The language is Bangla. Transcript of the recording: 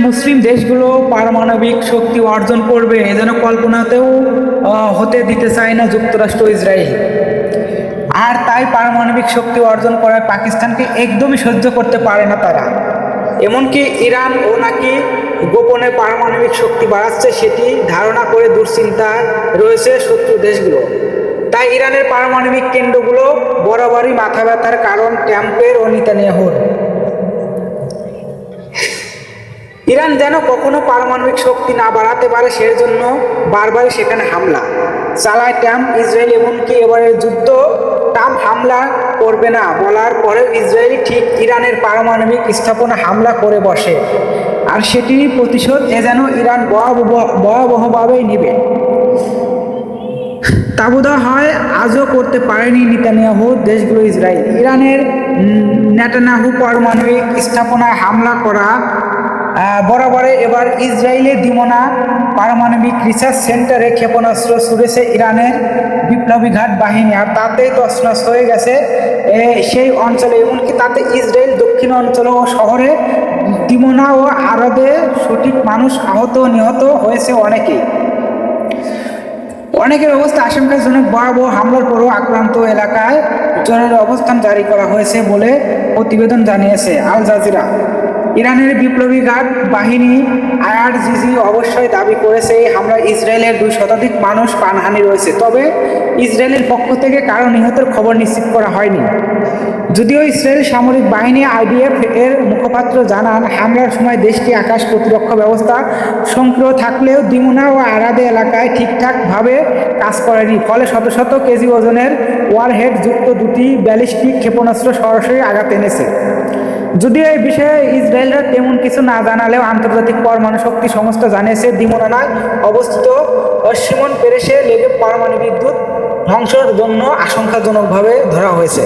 মুসলিম দেশগুলো পারমাণবিক শক্তি অর্জন করবে এ যেন কল্পনাতেও হতে দিতে চায় না যুক্তরাষ্ট্র ইসরায়েল। আর তাই পারমাণবিক শক্তি অর্জন করায় পাকিস্তানকে একদমই সহ্য করতে পারে না তারা। এমনকি ইরান ও নাকি গোপনে পারমাণবিক শক্তি বাড়াচ্ছে সেটি ধারণা করে দুশ্চিন্তা রয়েছে শত্রু দেশগুলো। তাই ইরানের পারমাণবিক কেন্দ্রগুলো বরাবরই মাথা ব্যথার কারণ ট্রাম্পের ও নেতানিয়াহুর। ইরান যেন কখনো পারমাণবিক শক্তি না বাড়াতে পারে সেজন্য বারবার সেখানে হামলা চালায় ট্রাম্প ইসরায়েল। এমনকি এবারের যুদ্ধ ট্রাম্প হামলা করবে না বলার পরেও ইসরায়েল ঠিক ইরানের পারমাণবিক স্থাপনা হামলা করে বসে, আর সেটির প্রতিশোধ যেন ইরান ভয়াবহভাবেই নেবে। তা বোধ হয় আজও করতে পারেনি নেতানিয়াহু দেশগুলো ইসরায়েল। ইরানের নেতানিয়াহু পারমাণবিক স্থাপনায় হামলা করা বরাবরে এবার ইসরায়েলের দিমনা পারমাণবিক রিসার্চ সেন্টারে ক্ষেপণাস্ত্র ছুড়েছে ইরানের বিপ্লবী ঘাট বাহিনী, আর তাতেই তছনছ হয়ে গেছে সেই অঞ্চলে। এমনকি তাতে ইসরায়েল দক্ষিণ অঞ্চল ও শহরে দিমনা ও আরবে সঠিক মানুষ আহত নিহত হয়েছে অনেকের অবস্থা আশঙ্কাজনক। ভয়াবহ হামলার পরও আক্রান্ত এলাকায় জরুরি অবস্থান জারি করা হয়েছে বলে প্রতিবেদন জানিয়েছে আল জাজিরা। ইরানের বিপ্লবী গার্ড বাহিনী আইআরজিসি অবশ্যই দাবি করেছে এই হামলায় ইসরায়েলের 2 শতাধিক মানুষ প্রাণহানি রয়েছে, তবে ইসরায়েলের পক্ষ থেকে কারো নিহতের খবর নিশ্চিত করা হয়নি। যদিও ইসরায়েল সামরিক বাহিনী আইডিএফ এর মুখপাত্র জানান, হামলার সময় দেশটি আকাশ প্রতিরক্ষা ব্যবস্থা সক্রিয় থাকলেও দিমুনা ও আরাদে এলাকায় ঠিকঠাকভাবে কাজ করেনি, ফলে শত শত কেজি ওজনের ওয়ারহেড যুক্ত 2টি ব্যালিস্টিক ক্ষেপণাস্ত্র সরাসরি আঘাত এনেছে। যদিও এই বিষয়ে ইসরায়েলরা তেমন কিছু না জানালেও আন্তর্জাতিক পরমাণু শক্তি সংস্থা জানিয়েছে দিমোনায় অবস্থিত শিমন পেরেসে লেগে পারমাণবিক বিদ্যুৎ ধ্বংসের জন্য আশঙ্কাজনকভাবে ধরা হয়েছে।